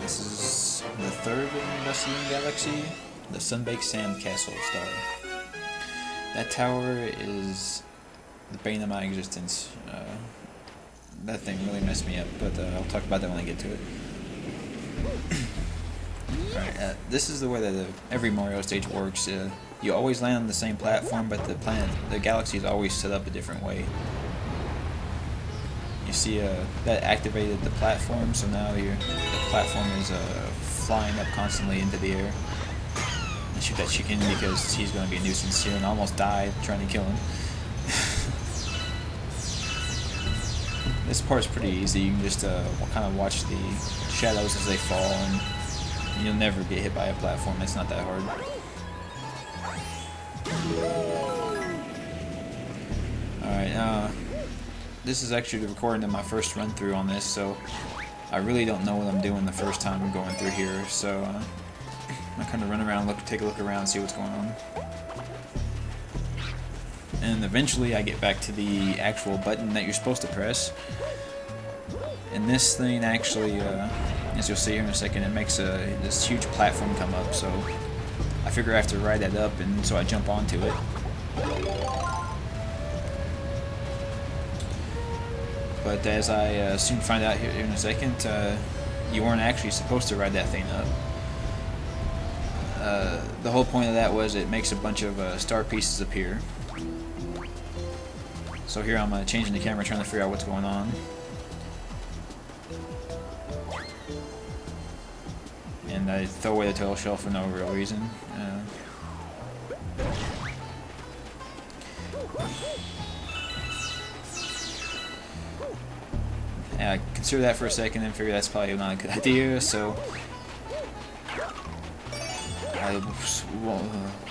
This is the third in Dusty Dune Galaxy, the Sunbaked Sand Castle star. That tower is the bane of my existence. That thing really messed me up, but I'll talk about that when I get to it. Alright, this is the way that every Mario stage works. You always land on the same platform, but the galaxy is always set up a different way. You see that activated the platform, so now the platform is flying up constantly into the air. And shoot that chicken because he's going to be a nuisance here, and I almost died trying to kill him. This part's pretty easy. You can just kind of watch the shadows as they fall, and you'll never get hit by a platform. It's not that hard. Alright, this is actually the recording of my first run through on this, so I really don't know what I'm doing the first time I'm going through here, so I kind of run around, take a look around, see what's going on. And eventually I get back to the actual button that you're supposed to press. And this thing actually, as you'll see here in a second, it makes this huge platform come up, so I figure I have to ride that up, and so I jump onto it. But as I soon find out here in a second, you weren't actually supposed to ride that thing up. The whole point of that was it makes a bunch of star pieces appear. So here I'm changing the camera, trying to figure out what's going on. And I throw away the turtle shell for no real reason. I consider that for a second and figure that's probably not a good idea, so I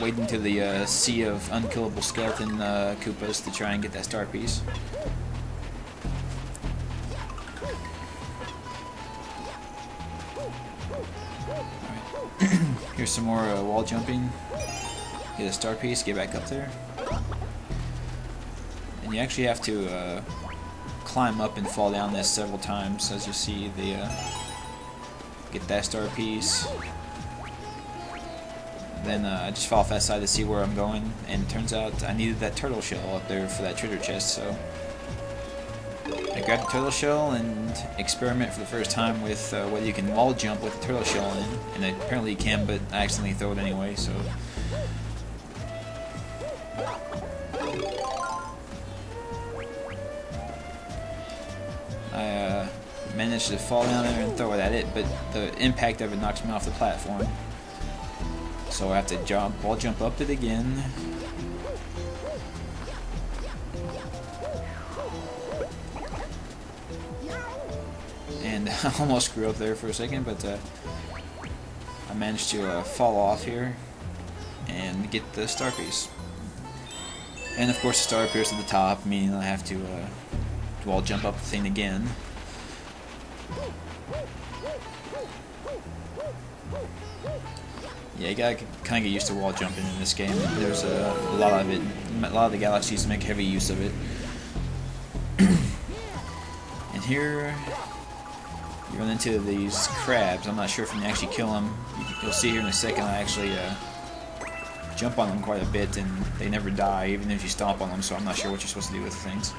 wade into the sea of unkillable skeleton Koopas to try and get that star piece. Alright. Here's some more wall jumping. Get a star piece, get back up there. And you actually have to climb up and fall down this several times, as you see. Get that star piece. Then I just fall off that side to see where I'm going, and it turns out I needed that turtle shell up there for that treasure chest, so I grabbed the turtle shell and experiment for the first time with whether you can wall jump with the turtle shell in, and apparently you can, but I accidentally throw it anyway, so I managed to fall down there and throw it at it, but the impact of it knocks me off the platform. So I have to wall jump up it again. And I almost screwed up there for a second, but I managed to fall off here and get the star piece. And of course the star appears at the top, meaning I have to wall jump up the thing again. Yeah, you gotta kind of get used to wall jumping in this game. There's a lot of it. A lot of the galaxies make heavy use of it. And here you run into these crabs. I'm not sure if you can actually kill them. You'll see here in a second. I actually jump on them quite a bit, and they never die, even if you stomp on them. So I'm not sure what you're supposed to do with the things.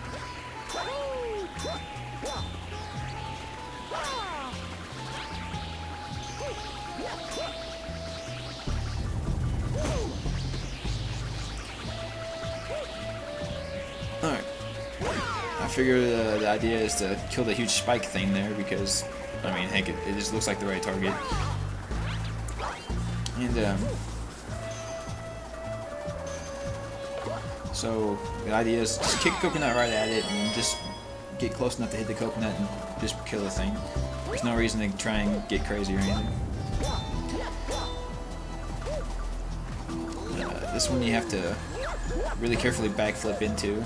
Alright, I figure the idea is to kill the huge spike thing there because, I mean, heck, it just looks like the right target. And, so, the idea is just kick coconut right at it and just get close enough to hit the coconut and just kill the thing. There's no reason to try and get crazy or anything. This one you have to really carefully backflip into.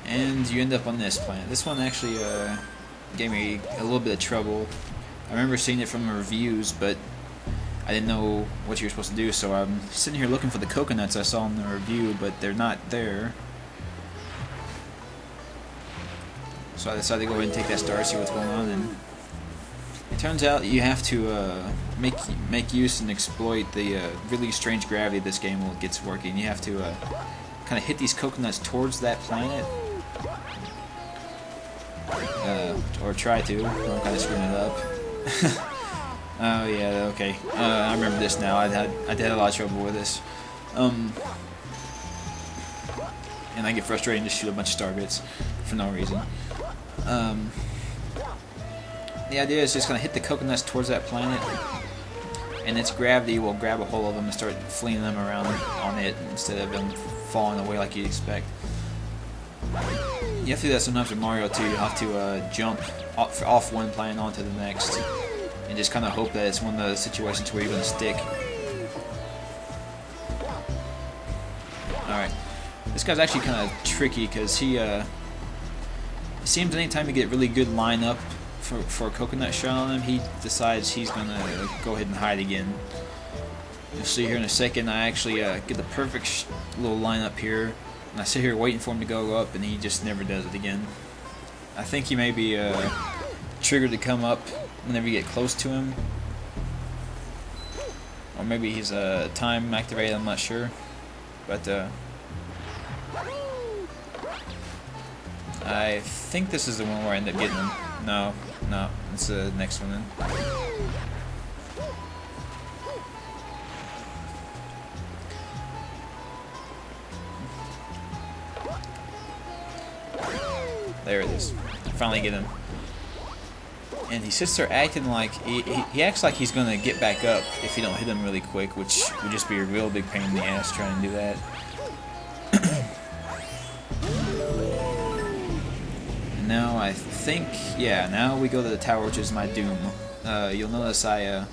And you end up on this planet. This one actually gave me a little bit of trouble. I remember seeing it from the reviews, but I didn't know what you were supposed to do, so I'm sitting here looking for the coconuts I saw in the review, but they're not there. So I decided to go ahead and take that star, see what's going on, and it turns out you have to make use and exploit the really strange gravity this game gets working. You have to kind of hit these coconuts towards that planet, or try to. I'm kind of screwing it up. Oh yeah, okay. I remember this now. I did a lot of trouble with this. And I get frustrated and just shoot a bunch of star bits for no reason. The idea is just gonna hit the coconuts towards that planet, and its gravity will grab a hold of them and start flinging them around on it instead of them falling away like you'd expect. You have to do that sometimes with Mario too. You have to jump off one planet onto the next, and just kind of hope that it's one of those situations where you're gonna stick. Alright, this guy's actually kind of tricky because he it seems anytime you get really good line up for a coconut shot on him, he decides he's gonna go ahead and hide again. You'll see here in a second, I actually get the perfect little line up here, and I sit here waiting for him to go up, and he just never does it again. I think he may be triggered to come up whenever you get close to him, or maybe he's time activated, I'm not sure, but I think this is the one where I end up getting him. No, it's the next one then. There it is. Finally get him. And he sits there acting like he acts like he's gonna get back up if you don't hit him really quick, which would just be a real big pain in the ass trying to do that. Now I think, yeah, now we go to the tower, which is my doom. You'll notice I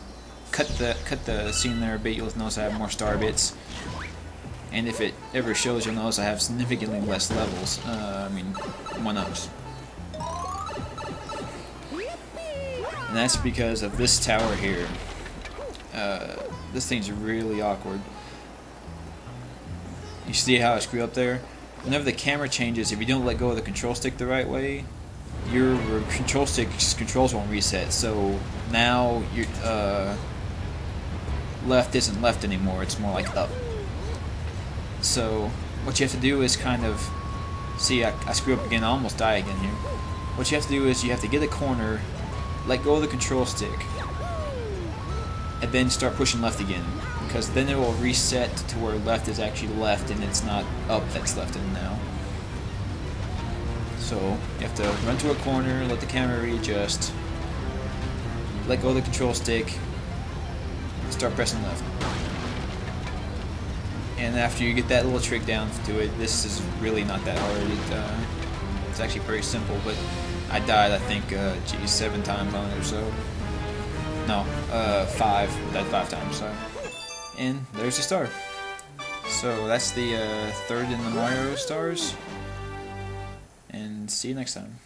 cut the scene there a bit. You'll notice I have more star bits, and if it ever shows, you'll notice I have significantly less levels. I mean, 1-ups. And that's because of this tower here. This thing's really awkward. You see how I screw up there? Whenever the camera changes, if you don't let go of the control stick the right way, your control stick's controls won't reset. So now your left isn't left anymore, it's more like up. So what you have to do is kind of, see, I screw up again, I almost die again here. What you have to do is you have to get a corner, let go of the control stick, and then start pushing left again, because then it will reset to where left is actually left and it's not up that's left in now. So you have to run to a corner, let the camera readjust, let go of the control stick, start pressing left. And after you get that little trick down to it, this is really not that hard. It's actually pretty simple, but I died, I think, 7 times on it or so. No, 5. I died 5 times, so. And there's the star. So that's the 3rd in the Mario stars. And see you next time.